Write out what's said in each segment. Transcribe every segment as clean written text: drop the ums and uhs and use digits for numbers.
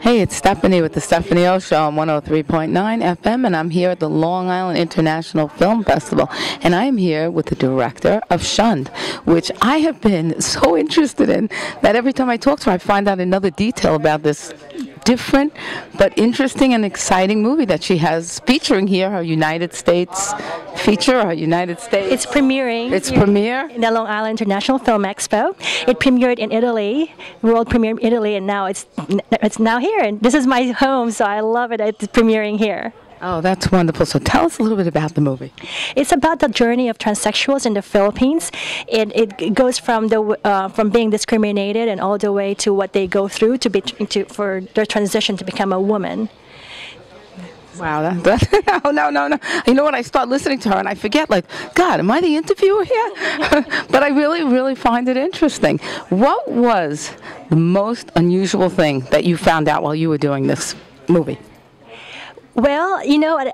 Hey, it's Stephanie with the Stephanie O Show on 103.9 FM, and I'm here at the Long Island International Film Festival, and I am here with the director of Shunned, which I have been so interested in that every time I talk to her, I find out another detail about this different but interesting and exciting movie that she has featuring here, her United States feature, her United States. It's premiering. It's premiere? In the Long Island International Film Expo. It premiered in Italy, world premiere in Italy, and now it's now here. And this is my home, so I love it. It's premiering here. Oh, that's wonderful. So tell us a little bit about the movie. It's about the journey of transsexuals in the Philippines. It goes from from being discriminated and all the way to what they go through for their transition to become a woman. Wow, no. You know what? I start listening to her and I forget, like, God, am I the interviewer here? But I really find it interesting. What was the most unusual thing that you found out while you were doing this movie? Well, you know,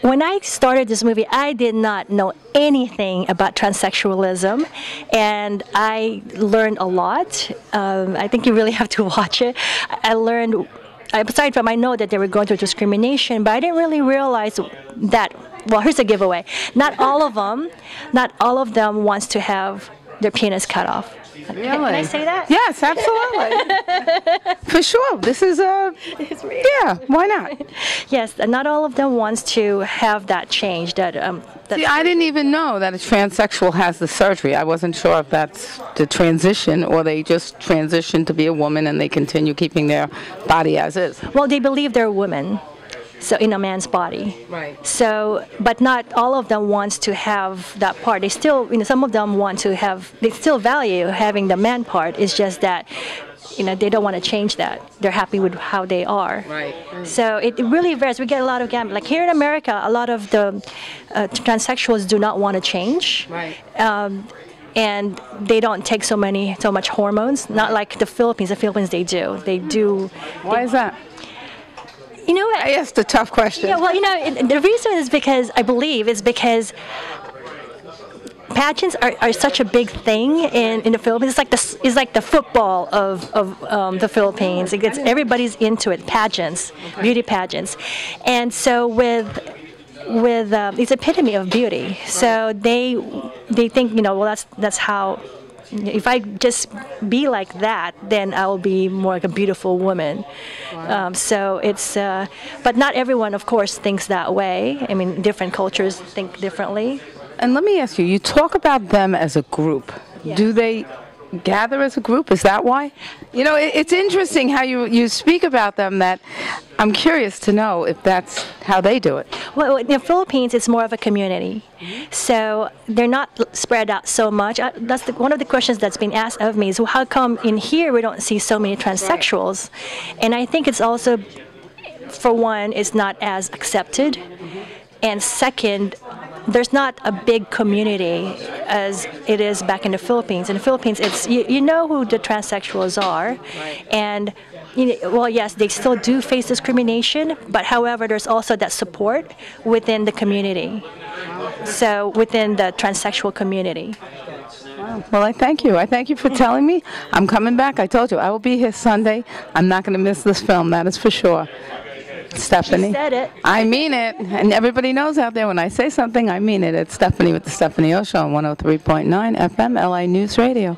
when I started this movie, I did not know anything about transsexualism, and I learned a lot. I think you really have to watch it. I learned, aside from I know that they were going through discrimination, but I didn't really realize that, well, here's a giveaway. Not all of them wants to have their penis cut off. Really? Can I say that? Yes, absolutely. For sure. This is yeah, why not? Yes, not all of them wants to have that change. See, I didn't even know that a transsexual has the surgery. I wasn't sure if that's the transition or they just transition to be a woman and they continue keeping their body as is. Well, they believe they're a woman. So in a man's body. Right. So, but not all of them wants to have that part. They still, some of them want to have, they still value having the man part. It's just that, they don't want to change that. They're happy with how they are. Right. So it really varies. We get a lot of gambling. Like here in America, a lot of the transsexuals do not want to change. Right. And they don't take so much hormones. Not like the Philippines. The Philippines, they do. They do. Why is that? You know what? I asked a tough question. Yeah, well, the reason is because pageants are such a big thing in the Philippines. It's like the football of the Philippines. Everybody's into it. Pageants, okay. Beauty pageants, and so with it's epitome of beauty. Right. So they think well that's how. If I just be like that, then I'll be more like a beautiful woman. Wow. So it's, but not everyone, of course, thinks that way. I mean, different cultures think differently. And let me ask you, you talk about them as a group. Yes. Do they gather as a group? Is that why? It's interesting how you speak about them. That I'm curious to know if that's how they do it. Well, in the Philippines, it's more of a community. So they're not spread out so much. That's one of the questions that's been asked of me is, well, how come in here we don't see so many transsexuals? Right. And I think it's also, for one, it's not as accepted. And second, there's not a big community as it is back in the Philippines. In the Philippines, it's you know who the transsexuals are, right. And well, yes, they still do face discrimination, but however, there's also that support within the community. So within the transsexual community. Wow. Well, I thank you. I thank you for telling me. I'm coming back. I told you I will be here Sunday. I'm not going to miss this film. That is for sure. Stephanie. She said it. I mean it. And everybody knows out there when I say something, I mean it. It's Stephanie with the Stephanie O Show on 103.9 FM LA News Radio.